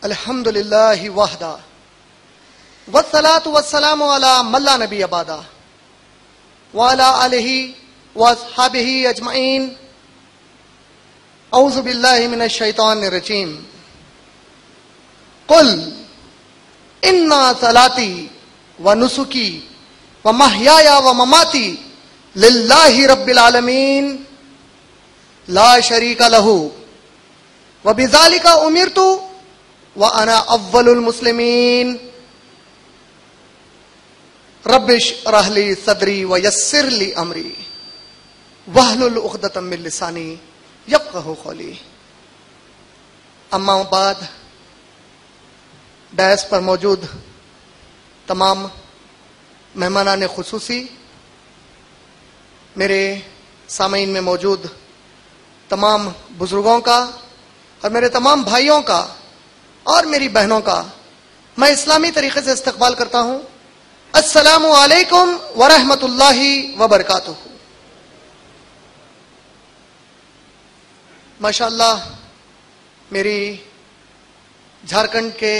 الحمد للہ وحدہ والصلاة والسلام علی من لا نبی بعدہ وعلی آلہ واصحابہ اجمعین. اعوذ باللہ من الشیطان الرجیم. قل ان صلاتی ونسکی ومحیای ومماتی للہ رب العالمین لا شریک لہ وبذالک امرت وانا اول المسلمین. رب اشرح لی صدری ویسر لی امری واحلل عقدۃ من لسانی یفقہوا قولی. اما بعد، ڈائس پر موجود تمام مہمانان خصوصی، میرے سامعین میں موجود تمام بزرگوں کا اور میرے تمام بھائیوں کا اور میری بہنوں کا میں اسلامی طریقے سے استقبال کرتا ہوں. السلام علیکم ورحمۃ اللہ وبرکاتہ. ماشاءاللہ میری جھارکھنڈ کے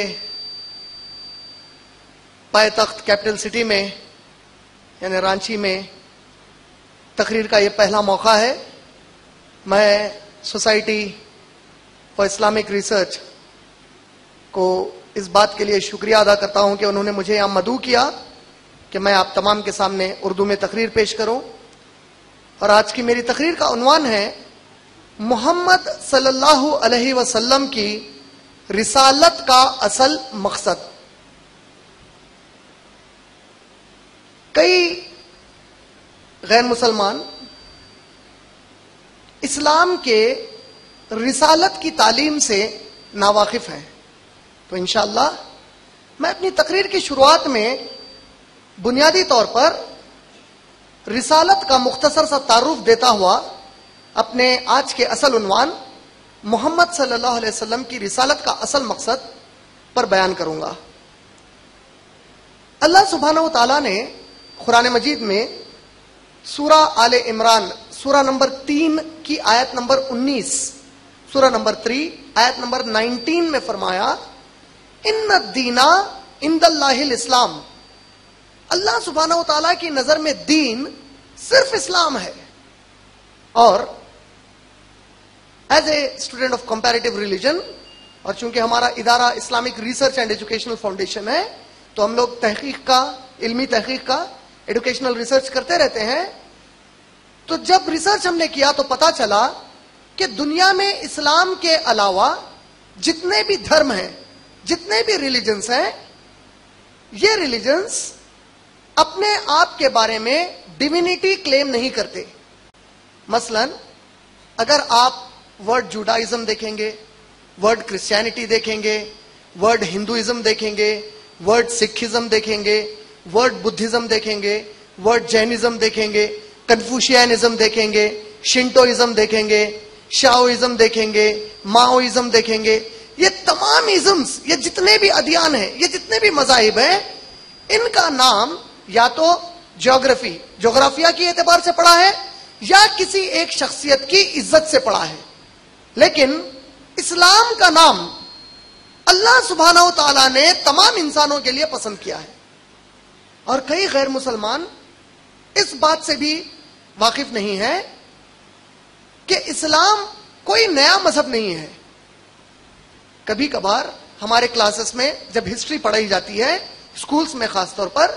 پائے تخت کیپٹل سٹی میں یعنی رانچی میں تقریر کا یہ پہلا موقع ہے. میں سوسائٹی فار اسلامک ریسرچ کو اس بات کے لیے شکریہ ادا کرتا ہوں کہ انہوں نے مجھے یہاں مدعو کیا کہ میں آپ تمام کے سامنے اردو میں تقریر پیش کروں. اور آج کی میری تقریر کا عنوان ہے محمد صلی اللہ علیہ وسلم کی رسالت کا اصل مقصد. کئی غیر مسلمان اسلام کے رسالت کی تعلیم سے ناواقف ہیں، تو انشاءاللہ میں اپنی تقریر کی شروعات میں بنیادی طور پر رسالت کا مختصر سا تعارف دیتا ہوا اپنے آج کے اصل عنوان محمد صلی اللہ علیہ وسلم کی رسالت کا اصل مقصد پر بیان کروں گا. اللہ سبحانہ و تعالیٰ نے قرآن مجید میں سورہ آل عمران سورہ نمبر 3 کی آیت نمبر 19، سورہ نمبر 3 آیت نمبر 19 میں فرمایا ان الدین عند اللہ الاسلام. اللہ سبحانہ و تعالیٰ کی نظر میں دین صرف اسلام ہے. اور as a student of comparative religion, اور چونکہ ہمارا ادارہ Islamic research and educational foundation ہے، تو ہم لوگ تحقیق کا، علمی تحقیق کا، ایڈوکیشنل ریسرچ کرتے رہتے ہیں. تو جب ریسرچ ہم نے کیا تو پتا چلا کہ دنیا میں اسلام کے علاوہ جتنے بھی دھرم ہیں، جتنے بھی ریلیجنس ہیں، یہ ریلیجنس اپنے آپ کے بارے میں ڈیوینٹی کلیم نہیں کرتے. مثلا اگر آپ ورڈ جوڈائزم دیکھیں گے، ورڈ کرسچینٹی دیکھیں گے، ورڈ ہندوازم دیکھیں گے، ورڈ سکھزم دیکھیں گے، ورڈ بدھزم دیکھیں گے، ورڈ جینزم دیکھیں گے، کنفوشینزم دیکھیں گے، شنٹوازم دیکھیں گے، شاؤزم دیکھیں گے، ماؤزم دیکھیں گے، یہ تمام ازمز، یہ جتنے بھی ادیان ہیں، یہ جتنے بھی مذاہب ہیں، ان کا نام یا تو جغرافیہ کی اعتبار سے پڑا ہے یا کسی ایک شخصیت کی عزت سے پڑا ہے. لیکن اسلام کا نام اللہ سبحانہ و تعالیٰ نے تمام انسانوں کے لیے پسند کیا ہے. اور کئی غیر مسلمان اس بات سے بھی واقف نہیں ہے کہ اسلام کوئی نیا مذہب نہیں ہے. کبھی کبھار ہمارے کلاسز میں جب ہسٹری پڑھائی جاتی ہے، اسکولز میں خاص طور پر،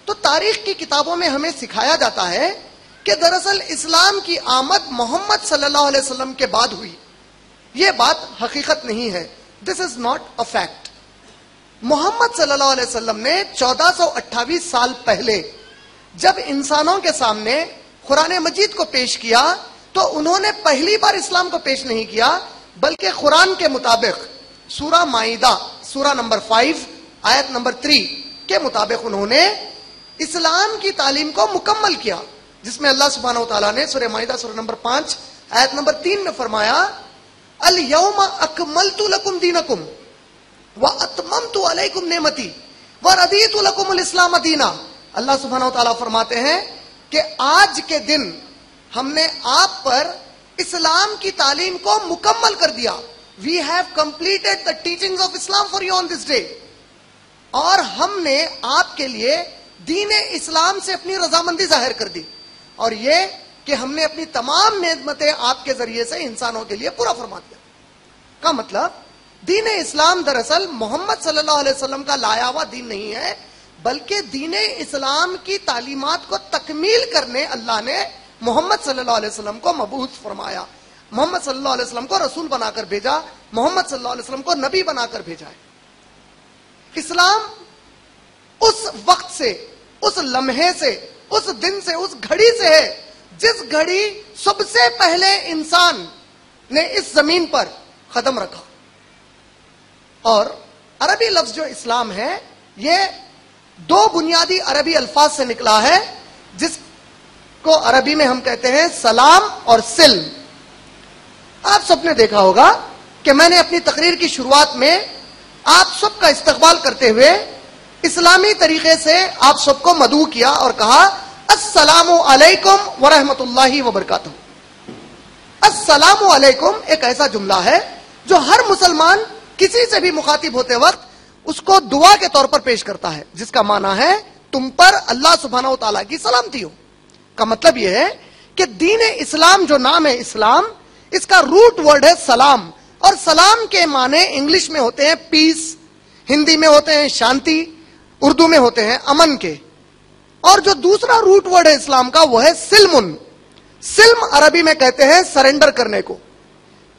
تو تاریخ کی کتابوں میں ہمیں سکھایا جاتا ہے کہ دراصل اسلام کی آمد محمد صلی اللہ علیہ وسلم کے بعد ہوئی. یہ بات حقیقت نہیں ہے. دس از ناٹ اے فیکٹ. محمد صلی اللہ علیہ وسلم نے 1428 سال پہلے جب انسانوں کے سامنے قرآن مجید کو پیش کیا تو انہوں نے پہلی بار اسلام کو پیش نہیں کیا، بلکہ قرآن کے مطابق سورہ مائدہ سورہ نمبر 5 آیت نمبر 3 کے مطابق انہوں نے اسلام کی تعلیم کو مکمل کیا، جس میں اللہ سبحانہ و تعالیٰ نے سورہ مائدہ سورہ نمبر 5 آیت نمبر 3 میں فرمایا الیوم اکملت لکم دینکم واتممت علیکم نعمتی ورضیت لکم الاسلام دینا. اللہ سبحانہ و تعالیٰ فرماتے ہیں کہ آج کے دن ہم نے آپ پر اسلام کی تعلیم کو مکمل کر دیا we have completed the teachings of Islam for you on this day. اور ہم نے آپ کے لیے دین اسلام سے اپنی رضامندی ظاہر کر دی، اور یہ کہ ہم نے اپنی تمام نعمتیں آپ کے ذریعے سے انسانوں کے لیے پورا فرما دیا. کا مطلب دین اسلام دراصل محمد صلی اللہ علیہ وسلم کا لایا ہوا دین نہیں ہے، بلکہ دین اسلام کی تعلیمات کو تکمیل کرنے اللہ نے محمد صلی اللہ علیہ وسلم کو مبعوث فرمایا، محمد صلی اللہ علیہ وسلم کو رسول بنا کر بھیجا، محمد صلی اللہ علیہ وسلم کو نبی بنا کر بھیجا ہے. اسلام اس وقت سے، اس لمحے سے، اس دن سے، اس گھڑی سے ہے جس گھڑی سب سے پہلے انسان نے اس زمین پر قدم رکھا. اور عربی لفظ جو اسلام ہے یہ دو بنیادی عربی الفاظ سے نکلا ہے، جس کو عربی میں ہم کہتے ہیں سلام اور سلم. آپ سب نے دیکھا ہوگا کہ میں نے اپنی تقریر کی شروعات میں آپ سب کا استقبال کرتے ہوئے اسلامی طریقے سے آپ سب کو مدعو کیا اور کہا السلام علیکم ورحمۃ اللہ وبرکاتہ. السلام علیکم ایک ایسا جملہ ہے جو ہر مسلمان کسی سے بھی مخاطب ہوتے وقت اس کو دعا کے طور پر پیش کرتا ہے، جس کا معنی ہے تم پر اللہ سبحانہ و تعالیٰ کی سلامتی ہو. کا مطلب یہ ہے کہ دین اسلام جو نام ہے اسلام، اس کا روٹ ورڈ ہے سلام، اور سلام کے معنی انگلش میں ہوتے ہیں پیس، ہندی میں ہوتے ہیں شانتی، اردو میں ہوتے ہیں امن کے. اور جو دوسرا روٹ ورڈ ہے اسلام کا وہ ہے سلم. سلم عربی میں کہتے ہیں سرنڈر کرنے کو.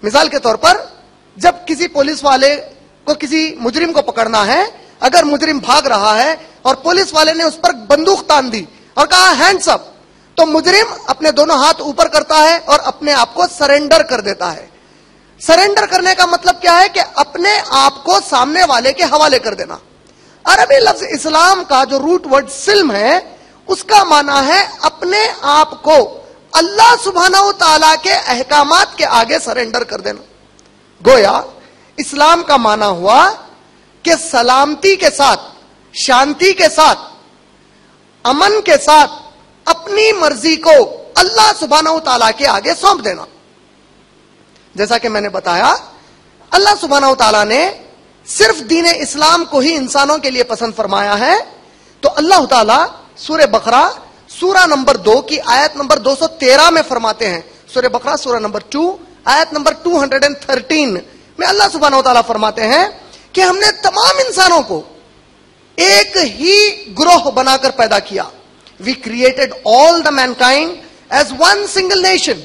مثال کے طور پر جب کسی پولیس والے کو کسی مجرم کو پکڑنا ہے، اگر مجرم بھاگ رہا ہے اور پولیس والے نے اس پر بندوق تان دی اور کہا ہینڈز اپ، تو مجرم اپنے دونوں ہاتھ اوپر کرتا ہے اور اپنے آپ کو سرنڈر کر دیتا ہے. سرنڈر کرنے کا مطلب کیا ہے کہ اپنے آپ کو سامنے والے کے حوالے کر دینا. عربی لفظ اسلام کا جو روٹ ورڈ سلم ہے اس کا معنی ہے اپنے آپ کو اللہ سبحانہ و تعالیٰ کے احکامات کے آگے سرنڈر کر دینا. گویا اسلام کا معنی ہوا کہ سلامتی کے ساتھ، شانتی کے ساتھ، امن کے ساتھ اپنی مرضی کو اللہ سبحانہ و تعالیٰ کے آگے سونپ دینا. جیسا کہ میں نے بتایا اللہ سبحانہ و تعالیٰ نے صرف دین اسلام کو ہی انسانوں کے لیے پسند فرمایا ہے. تو اللہ تعالیٰ سورہ بقرہ سورہ نمبر 2 کی آیت نمبر 213 میں فرماتے ہیں. سورہ بقرہ سورہ نمبر 2 آیت نمبر 213 میں اللہ سبحانہ و تعالیٰ فرماتے ہیں کہ ہم نے تمام انسانوں کو ایک ہی گروہ بنا کر پیدا کیا. We created all the mankind as one single nation.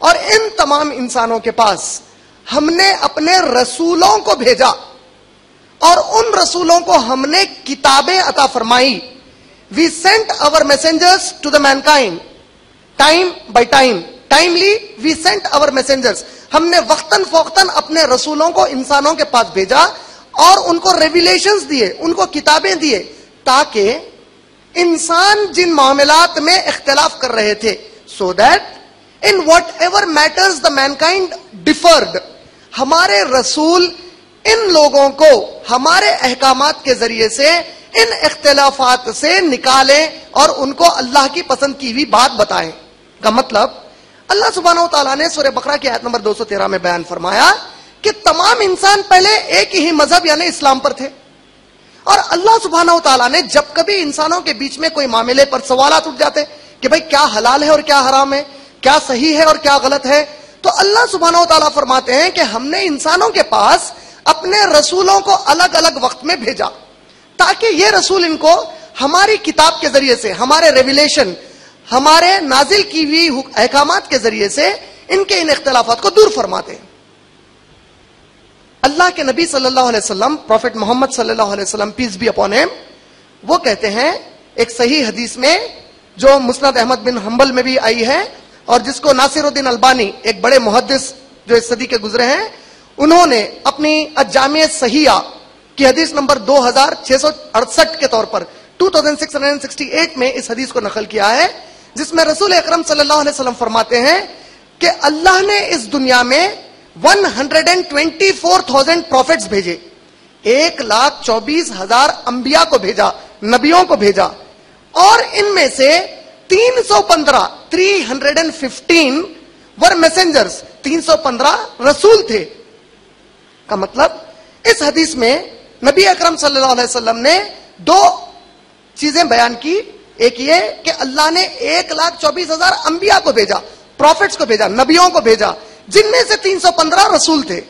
اور ان تمام انسانوں کے پاس ہم نے اپنے رسولوں کو بھیجا اور ان رسولوں کو ہم نے کتابیں عطا فرمائی. We sent our messengers to the mankind time by time. Timely we sent our messengers. ہم نے وقتاً فوقتاً اپنے رسولوں کو انسانوں کے پاس بھیجا اور ان کو ریویلیشنز دیے، ان کو کتابیں دیے، تاکہ انسان جن معاملات میں اختلاف کر رہے تھے so that in whatever matters the mankind differed، ہمارے رسول ان لوگوں کو ہمارے احکامات کے ذریعے سے ان اختلافات سے نکالیں اور ان کو اللہ کی پسند کی ہوئی بات بتائیں. کا مطلب اللہ سبحانہ و تعالیٰ نے سورہ بقرہ کی آیت نمبر 213 میں بیان فرمایا کہ تمام انسان پہلے ایک ہی مذہب یعنی اسلام پر تھے، اور اللہ سبحانہ و تعالیٰ نے جب کبھی انسانوں کے بیچ میں کوئی معاملے پر سوالات اٹھ جاتے کہ بھئی کیا حلال ہے اور کیا حرام ہے، کیا صحیح ہے اور کیا غلط ہے، تو اللہ سبحانہ و تعالیٰ فرماتے ہیں کہ ہم نے انسانوں کے پاس اپنے رسولوں کو الگ الگ وقت میں بھیجا تاکہ یہ رسول ان کو ہماری کتاب کے ذریعے سے، ہمارے ریویلیشن، ہمارے نازل کی ہوئی احکامات کے ذریعے سے ان کے ان اختلافات کو دور فرماتے ہیں. اللہ کے نبی صلی اللہ علیہ وسلم، پروفٹ محمد صلی اللہ علیہ وسلم پیس بی اپون ہم، وہ کہتے ہیں ایک صحیح حدیث میں جو مسند احمد بن حنبل میں بھی آئی ہے اور جس کو ناصر الدین البانی ایک بڑے محدث جو اس صدی کے گزرے ہیں انہوں نے اپنی الجامع صحیحہ کی حدیث نمبر 2668 کے طور پر 2668 میں اس حدیث کو نقل کیا ہے، جس میں رسول اکرم صلی اللہ علیہ وسلم فرماتے ہیں کہ اللہ نے اس دنیا میں 124,000 پروفٹس بھیجے، 1,24,000 انبیاء کو بھیجا، نبیوں کو بھیجا، اور ان میں سے 315 ور میسنجرز، 315 رسول تھے. کا مطلب اس حدیث میں نبی اکرم صلی اللہ علیہ وسلم نے دو چیزیں بیان کی. ایک یہ کہ اللہ نے 1,24,000 انبیاء کو بھیجا, پروفٹس کو بھیجا, نبیوں کو بھیجا, جن میں سے 315 رسول تھے.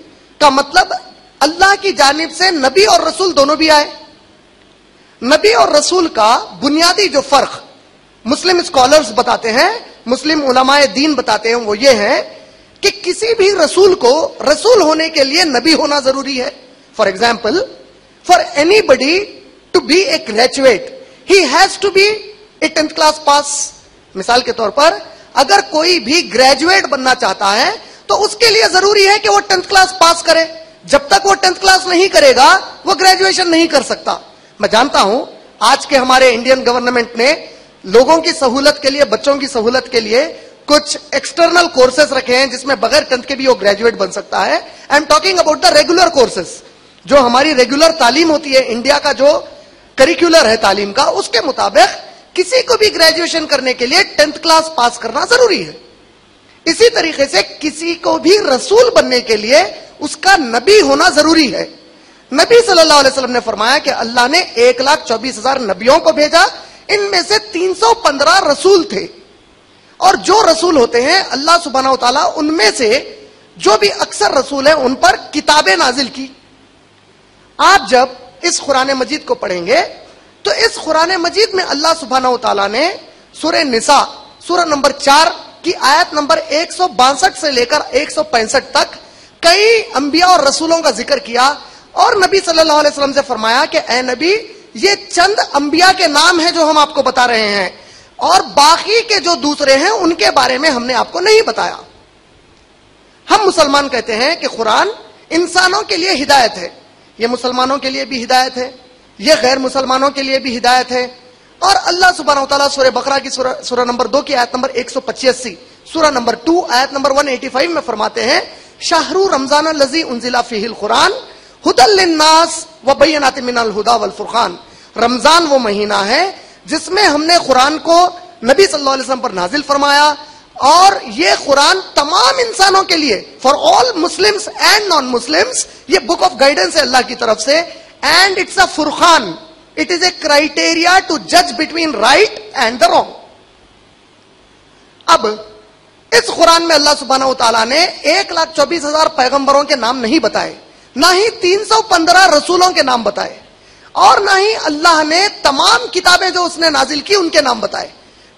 کا مطلب اللہ کی جانب سے نبی اور رسول دونوں بھی آئے. نبی اور رسول کا بنیادی جو فرق مسلم اسکالرز بتاتے ہیں, مسلم علماء دین بتاتے ہیں, وہ یہ ہے کہ کسی بھی رسول کو رسول ہونے کے لیے نبی ہونا ضروری ہے. For example, for anybody to be a graduate he has to be a 10th class pass. مثال کے طور پر اگر کوئی بھی گریجویٹ بننا چاہتا ہے تو اس کے لیے ضروری ہے کہ وہ 10th کلاس پاس کرے. جب تک وہ 10th کلاس نہیں کرے گا وہ گریجویشن نہیں کر سکتا. میں جانتا ہوں آج کے ہمارے انڈین گورنمنٹ نے لوگوں کی سہولت کے لیے, بچوں کی سہولت کے لیے کچھ ایکسٹرنل کورسز رکھے ہیں جس میں بغیر 10th کے بھی وہ گریجویٹ بن سکتا ہے. I am talking about the regular courses, جو ہماری ریگولر تعلیم ہوتی ہے, انڈیا کا جو کریکولر ہے تعلیم کا, اس کے مطابق کسی کو بھی گریجویشن کرنے کے لیے 10th کلاس پاس کرنا ضروری ہے. اسی طریقے سے کسی کو بھی رسول بننے کے لیے اس کا نبی ہونا ضروری ہے. نبی صلی اللہ علیہ وسلم نے فرمایا کہ اللہ نے 1,24,000 نبیوں کو بھیجا, ان میں سے 315 رسول تھے. اور جو رسول ہوتے ہیں اللہ سبحانہ و تعالیٰ ان میں سے جو بھی اکثر رسول ہیں ان پر کتابیں نازل کی. آپ جب اس قرآن مجید کو پڑھیں گے تو اس قرآن مجید میں اللہ سبحانہ و تعالیٰ نے سورہ نساء سورہ نمبر 4 کی آیت نمبر 162 سے لے کر 165 تک کئی انبیاء اور رسولوں کا ذکر کیا, اور نبی صلی اللہ علیہ وسلم سے فرمایا کہ اے نبی, یہ چند انبیاء کے نام ہیں جو ہم آپ کو بتا رہے ہیں, اور باقی کے جو دوسرے ہیں ان کے بارے میں ہم نے آپ کو نہیں بتایا. ہم مسلمان کہتے ہیں کہ قرآن انسانوں کے لیے ہدایت ہے. یہ مسلمانوں کے لیے بھی ہدایت ہے, یہ غیر مسلمانوں کے لیے بھی ہدایت ہے. اور اللہ سبحانہ و تعالیٰ سورہ بقرہ کی سورہ نمبر 2 کی آیت نمبر 185, سورہ نمبر 2 آیت نمبر 185 میں فرماتے ہیں, شہر رمضان الذی انزل فیہ القرآن ھدی للناس وبینات من الھدی والفرقان. رمضان وہ مہینہ ہے جس میں ہم نے قرآن کو نبی صلی اللہ علیہ وسلم پر نازل فرمایا, اور یہ قرآن تمام انسانوں کے لیے, for all Muslims and non Muslims, یہ بک آف گائیڈنس ہے اللہ کی طرف سے, and it's a Furqan, it is a criteria to جج between right and the wrong. اب اس قرآن میں اللہ سبحانہ و تعالیٰ نے 1,24,000 پیغمبروں کے نام نہیں بتائے, نہ ہی 315 رسولوں کے نام بتائے, اور نہ ہی اللہ نے تمام کتابیں جو اس نے نازل کی ان کے نام بتائے,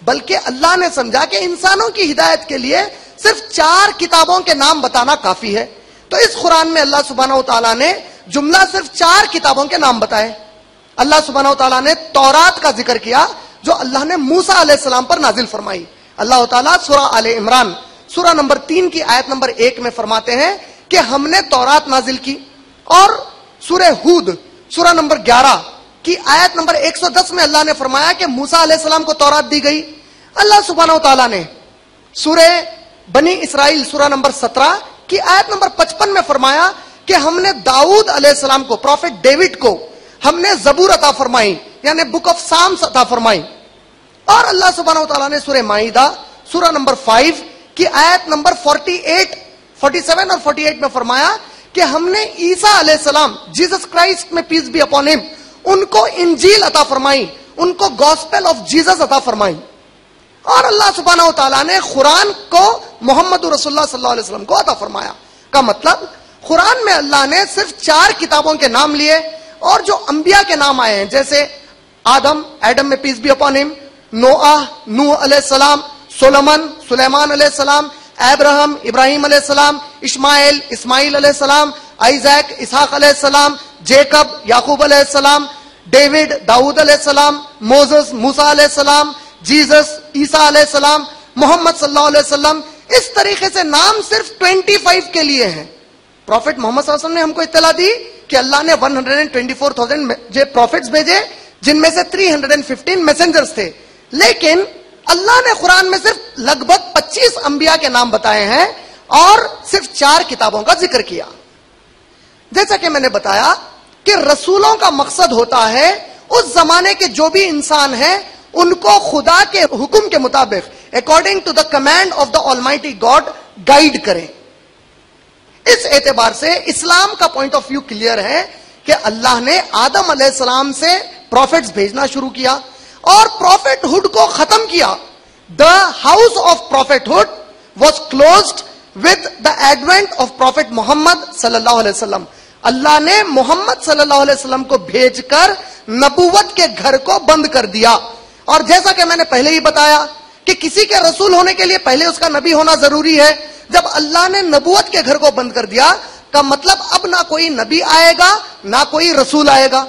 بلکہ اللہ نے سمجھا کہ انسانوں کی ہدایت کے لیے صرف 4 کتابوں کے نام بتانا کافی ہے. تو اس قرآن میں اللہ سبحانہ و تعالیٰ نے جملہ صرف 4 کتابوں کے نام بتائے. اللہ سبحانہ و تعالیٰ نے تورات کا ذکر کیا جو اللہ نے موسیٰ علیہ السلام پر نازل فرمائی. اللہ تعالیٰ سورہ آل عمران سورہ نمبر 3 کی آیت نمبر 1 میں فرماتے ہیں کہ ہم نے تورات نازل کی. اور سورہ ہود سورہ نمبر 11 کی آیت نمبر 110 میں اللہ نے فرمایا کہ موسیٰ علیہ السلام کو تورات دی گئی. اللہ سبحانہ و تعالیٰ نے سورہ بنی اسرائیل سورہ نمبر 17 کی آیت نمبر 55 میں فرمایا کہ ہم نے داؤد علیہ السلام کو, پروفٹ ڈیوڈ کو ہم نے زبور عطا فرمائی, یعنی بک آف سامس عطا فرمائی. اور اللہ سبحانہ و تعالیٰ نے سورہ مائدہ سورہ نمبر 5 کی آیت نمبر 47 اور 48 میں فرمایا کہ ہم نے عیسیٰ علیہ السلام, جیسس کرائسٹ میں پیس بی اپون ہم, ان کو انجیل عطا فرمائی, ان کو گاسپل آف جیسس عطا فرمائی. اور اللہ سبحانہ و تعالیٰ نے قرآن کو محمد رسول اللہ صلی اللہ علیہ وسلم کو عطا فرمایا. کا مطلب قرآن میں اللہ نے صرف 4 کتابوں کے نام لیے, اور جو انبیاء کے نام آئے ہیں جیسے ایڈم میں پیس بی اپون ہم, نوح علیہ السلام, سلیمان علیہ السلام, ابراہیم علیہ السلام, اسماعیل علیہ السلام, آئیزیک اسحاق علیہ السلام, جیکب یعقوب علیہ السلام, ڈیوڈ داؤد علیہ السلام, موسیٰ موسیٰ علیہ السلام, جیسس عیسیٰ علیہ السلام, محمد صلی اللہ علیہ وسلم. اس طریقے سے نام صرف 25 کے لیے ہیں. پروفٹ محمد صلی اللہ علیہ وسلم نے ہم کو اطلاع دی کہ اللہ نے 124,000 پروفٹس بھیجے, جن میں سے 315 میسنجرز تھے, لیکن اللہ نے قرآن میں صرف لگ بھگ 25 انبیاء کے نام بتائے ہیں اور صرف 4 کتابوں کا ذکر کیا. جیسا کہ میں نے بتایا کہ رسولوں کا مقصد ہوتا ہے اس زمانے کے جو بھی انسان ہیں ان کو خدا کے حکم کے مطابق according to the command of the almighty God guide کریں. اس اعتبار سے اسلام کا پوائنٹ آف ویو کلیئر ہے کہ اللہ نے آدم علیہ السلام سے پروفٹس بھیجنا شروع کیا اور پروفٹ ہوڈ کو ختم کیا. The house of prophethood was closed with the advent of prophet Muhammad صلی اللہ علیہ وسلم. اللہ نے محمد صلی اللہ علیہ وسلم کو بھیج کر نبوت کے گھر کو بند کر دیا. اور جیسا کہ میں نے پہلے ہی بتایا کہ کسی کے رسول ہونے کے لیے پہلے اس کا نبی ہونا ضروری ہے. جب اللہ نے نبوت کے گھر کو بند کر دیا کا مطلب اب نہ کوئی نبی آئے گا نہ کوئی رسول آئے گا.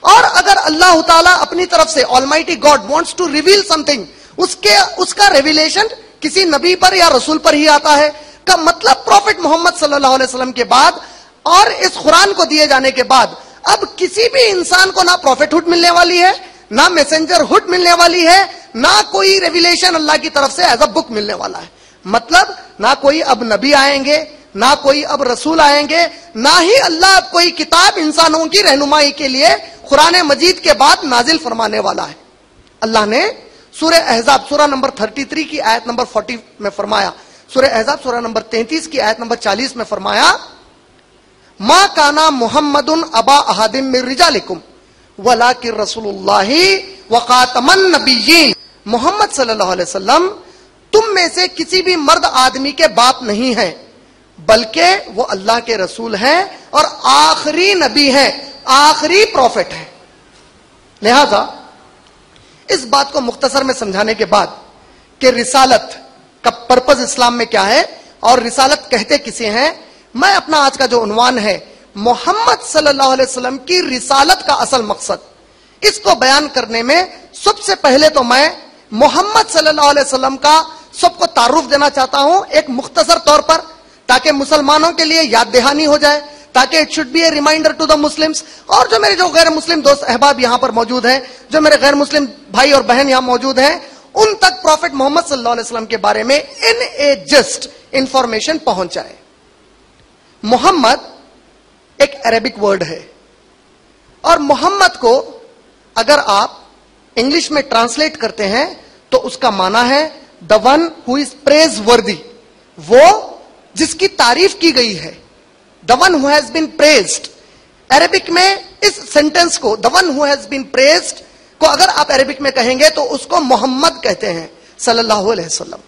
اور اگر اللہ تعالیٰ اپنی طرف سے Almighty God wants to reveal something, اس کا ریویلیشن کسی نبی پر یا رسول پر ہی آتا ہے. کا مطلب پروفٹ محمد صلی اللہ علیہ وسلم کے بعد اور اس قرآن کو دیے جانے کے بعد اب کسی بھی انسان کو نہ پروفٹ ہوڈ ملنے والی ہے, نہ میسنجر ہوڈ ملنے والی ہے, نہ کوئی ریویلیشن اللہ کی طرف سے ایز اے بک ملنے والا ہے. مطلب نہ کوئی اب نبی آئیں گے, نہ کوئی اب رسول آئیں گے, نہ ہی اللہ اب کوئی کتاب انسانوں کی رہنمائی کے لیے قرآن مجید کے بعد نازل فرمانے والا ہے. اللہ نے سورہ احزاب سورہ نمبر 33 کی آیت نمبر 40 میں فرمایا, سورہ احزاب سورہ نمبر 33 کی آیت نمبر 40 میں فرمایا, ما کانا محمد ابا احد من رجالکم ولکن رسول اللہ وخاتم النبیین. محمد صلی اللہ علیہ وسلم تم میں سے کسی بھی مرد آدمی کے باپ نہیں ہیں, بلکہ وہ اللہ کے رسول ہیں اور آخری نبی ہیں, آخری پروفٹ ہیں. لہذا اس بات کو مختصر میں سمجھانے کے بعد کہ رسالت کا پرپز اسلام میں کیا ہے اور رسالت کہتے کسے ہیں, میں اپنا آج کا جو عنوان ہے محمد صلی اللہ علیہ وسلم کی رسالت کا اصل مقصد, اس کو بیان کرنے میں سب سے پہلے تو میں محمد صلی اللہ علیہ وسلم کا سب کو تعارف دینا چاہتا ہوں ایک مختصر طور پر, تاکہ مسلمانوں کے لیے یاد دہانی ہو جائے, تاکہ it should be a reminder to the Muslims. اور جو میرے جو غیر مسلم دوست احباب یہاں پر موجود ہیں, جو میرے غیر مسلم بھائی اور بہن یہاں موجود ہیں, ان تک پروفٹ محمد صلی اللہ علیہ وسلم کے بارے میں ان اے جسٹ انفارمیشن پہنچ جائے. محمد ایک عربک ورڈ ہے اور محمد کو اگر آپ انگلش میں ٹرانسلیٹ کرتے ہیں تو اس کا معنی ہے the one who is praiseworthy, وہ جس کی تعریف کی گئی ہے, the one who has been praised. Arabic میں اس سینٹنس کو the one who has been praised کو اگر آپ عربک میں کہیں گے تو اس کو محمد کہتے ہیں صلی اللہ علیہ وسلم.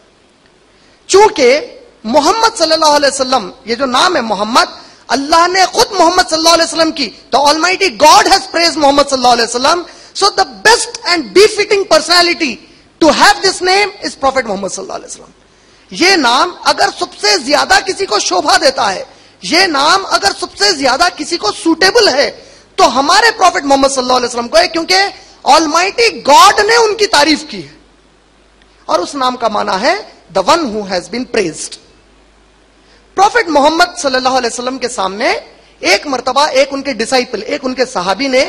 چونکہ محمد صلی اللہ علیہ وسلم یہ جو نام ہے محمد, اللہ نے خود محمد صلی اللہ علیہ وسلم کی, the Almighty God has praised محمد صلی اللہ علیہ وسلم. So the best and befitting personality to have this name is Prophet محمد صلی اللہ علیہ وسلم. یہ نام اگر سب سے زیادہ کسی کو شوبھا دیتا ہے, یہ نام اگر سب سے زیادہ کسی کو سوٹیبل ہے تو ہمارے پروفٹ محمد صلی اللہ علیہ وسلم کو ہے, کیونکہ Almighty God نے ان کی تعریف کی ہے اور اس نام کا معنی ہے the one who has been praised. Prophet Muhammad صلی اللہ علیہ وسلم کے سامنے ایک مرتبہ ایک ان کے ڈسائپل, ایک ان کے صحابی نے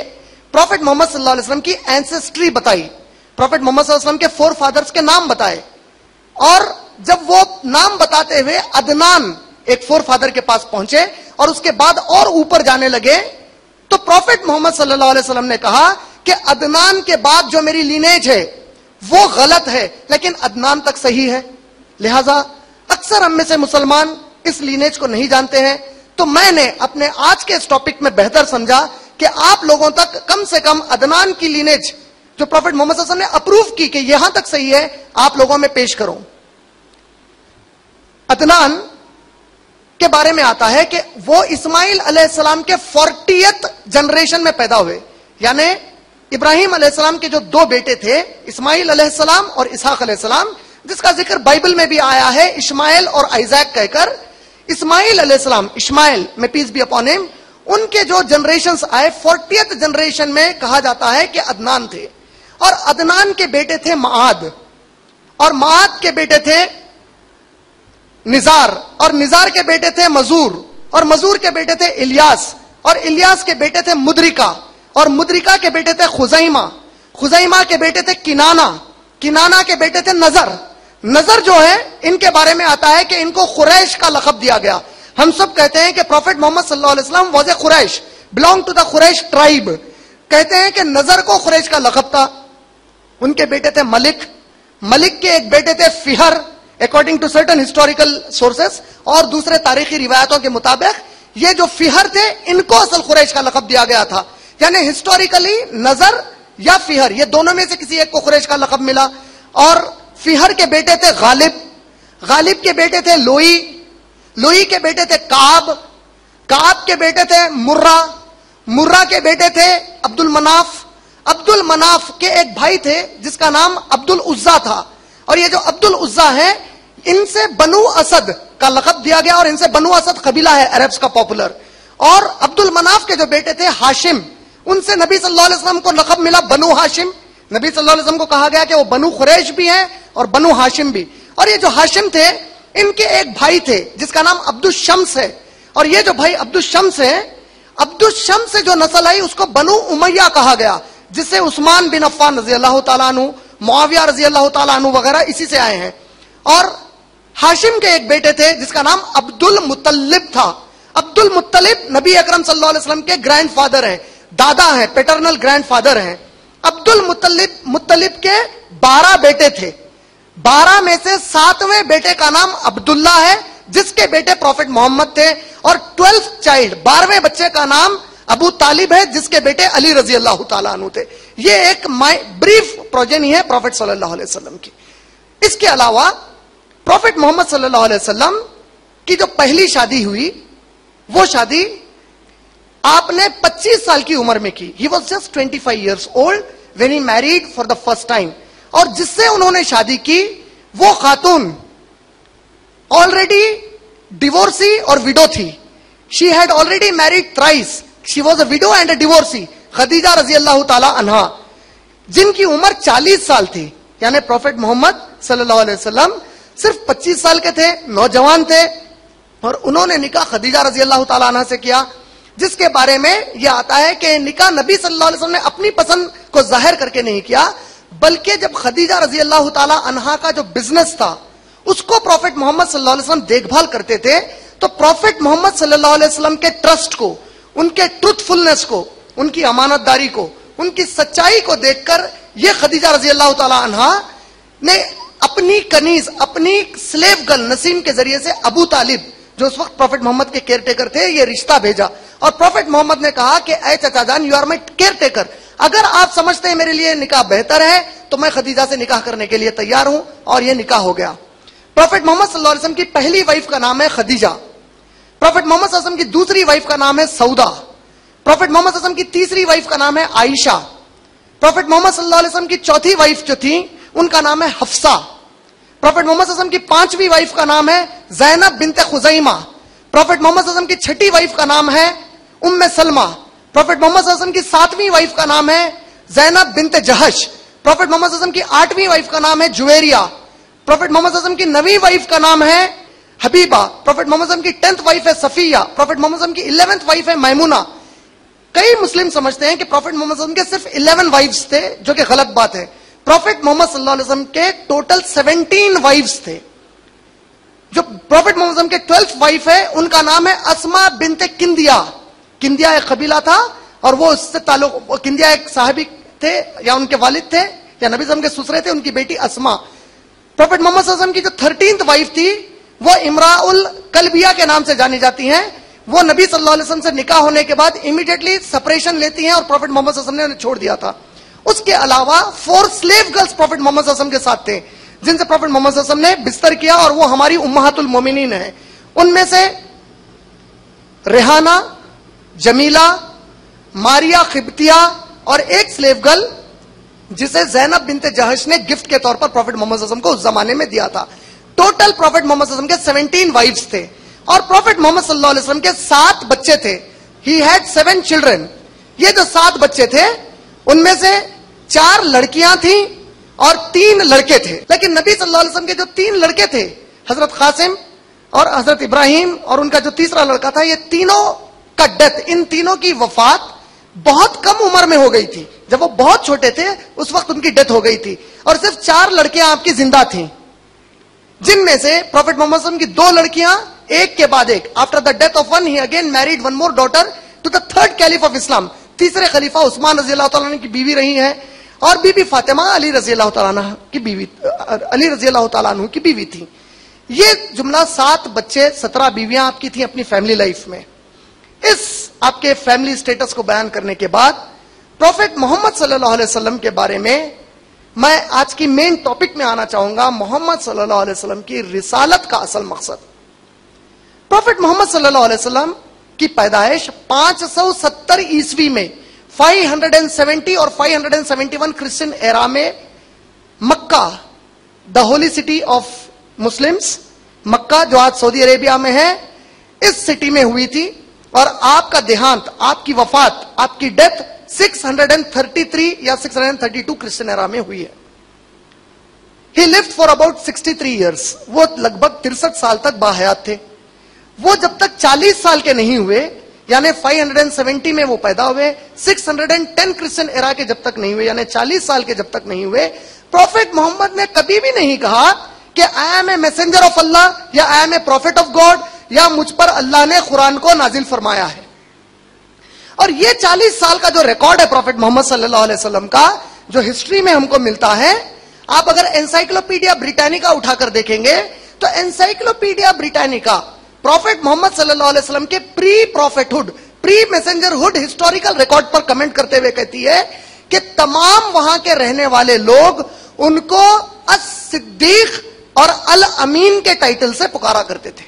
پروفٹ محمد صلی اللہ علیہ وسلم کی اینسیسٹری بتائی, پروفٹ محمد صلی اللہ علیہ وسلم کے فور فادرز کے نام بتائے. اور جب وہ نام بتاتے ہوئے عدنان ایک فور فادر کے پاس پہنچے اور اس کے بعد اور اوپر جانے لگے تو پروفٹ محمد صلی اللہ علیہ وسلم نے کہا کہ عدنان کے بعد جو میری لینیج ہے وہ غلط ہے لیکن عدنان تک صحیح ہے. لہذا اکثر ہم میں سے مسلمان اس لینیج کو نہیں جانتے ہیں, تو میں نے اپنے آج کے اس ٹاپک میں بہتر سمجھا کہ آپ لوگوں تک کم سے کم عدنان کی لینیج جو پروفٹ محمد صلی اللہ علیہ وسلم نے اپروو کی کہ یہاں تک صحیح ہے, آپ لوگوں میں پیش کروں. عدنان کے بارے میں آتا ہے کہ وہ اسماعیل علیہ السلام کے 40th جنریشن میں پیدا ہوئے, یعنی ابراہیم علیہ السلام کے جو دو بیٹے تھے اسماعیل علیہ السلام اور اسحاق علیہ السلام, جس کا ذکر بائبل میں بھی آیا ہے اشمائیل اور آئزیک کہہ کر. اسماعیل علیہ السلام, اشمائیل میں پیس بی اپون ہم, ان کے جو جنریشنز آئے 40th جنریشن میں کہا جاتا ہے کہ عدنان تھے. اور عدنان کے بیٹے تھے معاد, اور معاد کے بیٹے تھے نزار, اور نزار کے بیٹے تھے مزور, اور مزور کے بیٹے تھے الیاس, اور الیاس کے بیٹے تھے مدرکہ, اور مدرکہ کے بیٹے تھے خزیمہ, خزیمہ کے بیٹے تھے کنانہ, کنانہ کے بیٹے تھے نظر. نظر جو ہے ان کے بارے میں آتا ہے کہ ان کو قریش کا لقب دیا گیا. ہم سب کہتے ہیں کہ پروفٹ محمد صلی اللہ علیہ وسلم was a Quraysh, belong to the Quraysh tribe. کہتے ہیں کہ نظر کو قریش کا لقب تھا. ان کے بیٹے تھے ملک, ملک کے ایک بیٹے تھے Fihr, according to certain historical sources اور دوسرے تاریخی روایتوں کے مطابق یہ جو فہر تھے ان کو اصل قریش کا لقب دیا گیا تھا. یعنی ہسٹوریکلی نظر یا فہر یہ دونوں میں سے کسی ایک کو قریش کا لقب ملا. اور فہر کے بیٹے تھے غالب, غالب کے بیٹے تھے لوئی, لوئی کے بیٹے تھے کعب, کعب کے بیٹے تھے مرہ, مرہ کے بیٹے تھے عبد المناف, عبد المناف کے ایک بھائی تھے جس کا نام عبد العزا تھا. اور یہ جو عبد العزا ہے ان سے بنو اسد کا لقب دیا گیا, اور ان سے بنو اسد قبیلہ ہے عربز کا پاپولر. اور عبد المناف کے جو بیٹے تھے ہاشم, ان سے نبی صلی اللہ علیہ وسلم کو لقب ملا بنو ہاشم. نبی صلی اللہ علیہ وسلم کو کہا گیا کہ وہ بنو قریش بھی ہیں اور بنو ہاشم بھی. اور یہ جو ہاشم تھے ان کے ایک بھائی تھے جس کا نام عبد الشمس ہے. اور یہ جو بھائی عبد الشمس ہے, عبد الشمس سے جو نسل آئی اس کو بنو امیہ کہا گیا, جس سے عثمان بن عفان رضی اللہ تعالیٰ عنہ, معاویہ رضی اللہ تعالیٰ عنہ وغیرہ اسی سے آئے ہیں. اور ہاشم کے ایک بیٹے تھے جس کا نام عبد المطلب تھا. عبد المطلب نبی اکرم صلی اللہ علیہ وسلم کے گرینڈ فادر ہیں, دادا ہیں, پیٹرنل گرینڈ فادر ہیں. عبد المطلب کے 12 بیٹے تھے, 12 میں سے 7ویں بیٹے کا نام عبداللہ ہے جس کے بیٹے پروفٹ محمد تھے. اور 12 چائلڈ 12ویں بچے کا نام ابو طالب ہے جس کے بیٹے علی رضی اللہ تعالیٰ عنہ تھے. یہ ایک بریف پروجینی ہے پروفٹ صلی اللہ علیہ وسلم کی. اس کے علاوہ پروفٹ محمد صلی اللہ علیہ وسلم کی جو پہلی شادی ہوئی وہ شادی آپ نے 25 سال کی عمر میں کی. He was just 25 years old when he married for the first time. اور جس سے انہوں نے شادی کی وہ خاتون already divorcee اور widow تھی. She had already married thrice. She was a widow and a divorcee. Khadija رضی اللہ تعالی عنہا, جن کی عمر 40 سال تھی. یعنی پروفٹ محمد صلی اللہ علیہ وسلم صرف 25 سال کے تھے, نوجوان تھے, اور انہوں نے نکاح خدیجہ رضی اللہ تعالی عنہا سے کیا, جس کے بارے میں یہ آتا ہے کہ نکاح نبی صلی اللہ علیہ وسلم نے اپنی پسند کو ظاہر کر کے نہیں کیا, بلکہ جب خدیجہ رضی اللہ تعالی عنہا کا جو بزنس تھا اس کو پروفٹ محمد صلی اللہ علیہ وسلم دیکھ بھال کرتے تھے, تو پروفٹ محمد صلی اللہ علیہ وسلم کے ٹرسٹ کو, ان کے ٹروتھ فلنس کو, ان کی امانت داری کو, ان کی سچائی کو دیکھ کر یہ خدیجہ رضی اللہ تعالی عنہا نے اپنی کنیز, اپنی سلیو گرل نسیم کے ذریعے سے ابو طالب جو اس وقت پروفٹ محمد کے کیئر ٹیکر تھے یہ رشتہ بھیجا. اور پروفٹ محمد نے کہا کہ اے چچا جان, you are my caretaker, اگر آپ سمجھتے ہیں میرے لیے نکاح بہتر ہے تو میں خدیجہ سے نکاح کرنے کے لیے تیار ہوں. اور یہ نکاح ہو گیا. پروفٹ محمد صلی اللہ علیہ وسلم کی پہلی وائف کا نام ہے خدیجہ. پروفٹ محمد صلی اللہ علیہ وسلم کی دوسری وائف کا نام ہے سودا. پروفٹ محمد صلی اللہ علیہ وسلم کی تیسری وائف کا نام ہے عائشہ. پروفٹ محمد صلی اللہ علیہ وسلم کی چوتھی وائف جو تھی ان کا نام ہے حفصہ. پروفٹ محمد صلی اللہ علیہ وسلم کی 5ویں وائف کا نام ہے زینب بنت خزیمہ. پروفٹ محمد صلی اللہ علیہ وسلم کی 6ٹھی وائف کا نام ہے ام سلمہ. پروفٹ محمد صلی اللہ علیہ وسلم کی 7ویں وائف کا نام ہے زینب بنت جہش. پروفٹ محمد صلی اللہ علیہ وسلم کی 8ویں وائف کا نام ہے جویریہ. پروفٹ محمد صلی اللہ علیہ وسلم کی 9ویں وائف کا نام ہے حبیبہ. پروفٹ محمد صلی اللہ علیہ وسلم کی 10th وائف ہے صفیہ. پروفٹ محمد صلی اللہ علیہ وسلم کی 11th وائف ہے میمونہ. کئی مسلم سمجھتے ہیں کہ پروفٹ محمد صلی اللہ علیہ وسلم کے صرف 11 وائفز تھے, جو کہ غلط بات ہے. پروفٹ محمد صلی اللہ علیہ وسلم کے ٹوٹل 17 وائفز تھے. جو پروفٹ محمد صلی اللہ علیہ وسلم کے 12th وائف ہے ان کا نام ہے اسما بنت کندیا. کندیا ایک قبیلہ تھا اور وہ اس سے تعلق, کندیا ایک صحابی تھے یا ان کے والد تھے یا نبی صلی اللہ علیہ وسلم کے سسرے تھے, ان کی بیٹی اسما. پروفٹ محمد صلی اللہ علیہ وسلم کی جو 13th وائف تھی وہ امراء الکلبیہ کے نام سے جانی جاتی ہیں. وہ نبی صلی اللہ علیہ وسلم سے نکاح ہونے کے بعد امیڈیٹلی سپریشن لیتی ہیں اور پروفٹ محمد صلی اللہ علیہ وسلم نے انہیں چھوڑ دیا تھا. اس کے علاوہ 4 سلیو گرلز پروفٹ محمد صلی اللہ علیہ وسلم کے ساتھ تھے جن سے پروفٹ محمد صلی اللہ علیہ وسلم نے بستر کیا, اور وہ ہماری امہات المومنین ہیں. ان میں سے ریحانہ, جمیلہ, ماریا قبطیہ اور ایک سلیو گرل جسے زینب بنت جہش نے گفٹ کے طور پر پروفٹ محمد صلی اللہ علیہ وسلم کو اس زمانے میں دیا تھا. ٹوٹل پروفٹ محمد صلی اللہ علیہ وسلم کے 17 وائفز تھے اور پروفٹ محمد صلی اللہ علیہ وسلم کے 7 بچے تھے. He had 7 children. یہ جو 7 بچے تھے ان میں سے 4 لڑکیاں تھیں اور 3 لڑکے تھے. لیکن نبی صلی اللہ علیہ وسلم کے جو 3 لڑکے تھے, حضرت قاسم اور حضرت ابراہیم اور ان کا جو تیسرا لڑکا تھا, یہ تینوں کا ڈیتھ, ان تینوں کی وفات بہت کم عمر میں ہو گئی تھی. جب وہ بہت چھوٹے تھے اس وقت ان کی ڈیتھ ہو گئی تھی, اور صرف 4 لڑکیاں آپ کی زندہ تھیں, جن میں سے پروفٹ محمد صلی اللہ علیہ وسلم کی 2 لڑکیاں ایک کے بعد ایک. After the death of one he again married one more daughter to the 3rd caliph of Islam. تیسرے خلیفہ عثمان رضی اللہ تعالیٰ عنہ کی بیوی رہی ہیں, اور بی بی فاطمہ علی رضی اللہ تعالیٰ عنہ کی بیوی, علی رضی اللہ تعالیٰ عنہ کی بیوی تھی. یہ جملہ 7 بچے 17 بیویاں آپ کی تھیں اپنی فیملی لائف میں. اس آپ کے فیملی سٹیٹس کو بیان کرنے کے بعد پروفیٹ محمد صلی اللہ علیہ وسلم کے بارے میں میں آج کی مین ٹاپک میں آنا چاہوں گا. محمد صلی اللہ علیہ وسلم کی رسالت کا اصل مقصد. پروفیٹ محمد صلی اللہ علیہ وسلم کی پیدائش 570 عیسوی میں 570 اور 571 کرسچن ایرا میں مکہ دا ہولی سٹی آف مسلمز، مکہ جو آج سعودی عربیہ میں ہے، اس سٹی میں ہوئی تھی. اور آپ کا دیہانت، آپ کی وفات، آپ کی ڈیتھ 633 یا 632 کرسچن ایرا میں ہوئی ہے. He lived for about 63 years. وہ لگ بھگ 63 سال تک باحیات تھے. وہ جب تک 40 سال کے نہیں ہوئے، یعنی 570 میں وہ پیدا ہوئے، 610 کرسچن ایرا کے جب تک نہیں ہوئے، یعنی 40 سال کے جب تک نہیں ہوئے، پروفیٹ محمد نے کبھی بھی نہیں کہا کہ I am a messenger of Allah یا I am a prophet of God یا مجھ پر اللہ نے قرآن کو نازل فرمایا ہے. اور یہ 40 سال کا جو ریکارڈ ہے پروفیٹ محمد صلی اللہ علیہ وسلم کا، جو ہسٹری میں ہم کو ملتا ہے، آپ اگر انسائکلوپیڈیا بریٹانیکا اٹھا کر دیکھیں گے تو انسائکلوپیڈیا بریٹانیکا پروفیٹ محمد صلی اللہ علیہ وسلم کے پری پروفیٹ ہوڈ، پری میسنجر ہوڈ ہسٹوریکل ریکارڈ پر کمنٹ کرتے ہوئے کہتی ہے کہ تمام وہاں کے رہنے والے لوگ ان کو الصدیق اور الامین کے ٹائٹل سے پکارا کرتے تھے.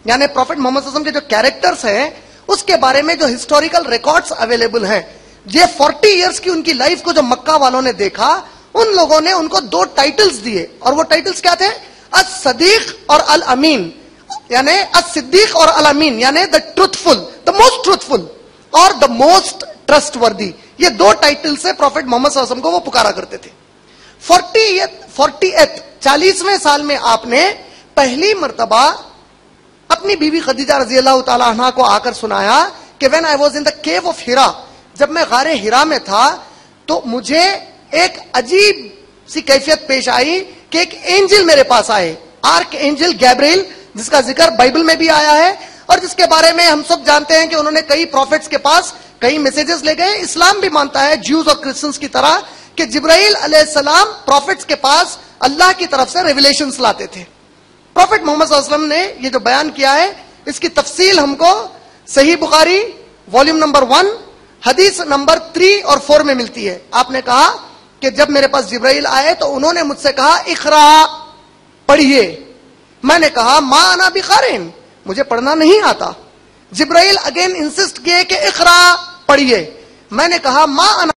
یعنی پروفیٹ محمد صلی اللہ علیہ وسلم کے جو کیریکٹرز ہیں اس کے بارے میں جو ہسٹوریکل ریکارڈز اویلیبل ہیں، یہ 40 ایئرز کی ان کی لائف کو جو مکہ والوں نے دیکھا، ان لوگوں نے ان کو 2 ٹائٹلز دیے. اور وہ ٹائٹلز کیا تھے؟ الصدیق اور الامین، یعنی الصدیق اور الامین، یعنی دا ٹروتھفل، دا موسٹ ٹروتھفل اور دا موسٹ ٹرسٹ وردی. یہ 2 ٹائٹل سے پروفیٹ محمد صلی اللہ علیہ وسلم کو وہ پکارا کرتے تھے. 40ویں سال میں آپ نے پہلی مرتبہ اپنی بیوی خدیجہ رضی اللہ تعالی عنہا کو آ کر سنایا کہ when I was in the cave of Hira، جب میں غار ہیرا میں تھا تو مجھے ایک عجیب سی کیفیت پیش آئی کہ ایک اینجل میرے پاس آئے، آرک اینجل گیبریل، جس کا ذکر بائبل میں بھی آیا ہے اور جس کے بارے میں ہم سب جانتے ہیں کہ انہوں نے کئی پروفیٹس کے پاس کئی میسیجز لے گئے. اسلام بھی مانتا ہے جیوز اور کرسچنز کی طرح کہ جبرائیل علیہ السلام پروفیٹس کے پاس اللہ کی طرف سے ریویلیشنز لاتے تھے. پروفیٹ محمد صلی اللہ علیہ وسلم نے یہ جو بیان کیا ہے اس کی تفصیل ہم کو صحیح بخاری والیوم نمبر 1 حدیث نمبر 3 اور 4 میں ملتی ہے. آپ نے کہا کہ جب میرے پاس جبرائیل آئے تو انہوں نے مجھ سے کہا اقرا، پڑھیے. میں نے کہا ما انا بقارئ، مجھے پڑھنا نہیں آتا. جبرائیل اگین انسسٹ کیے کہ اقرا، پڑھیے. میں نے کہا ما انا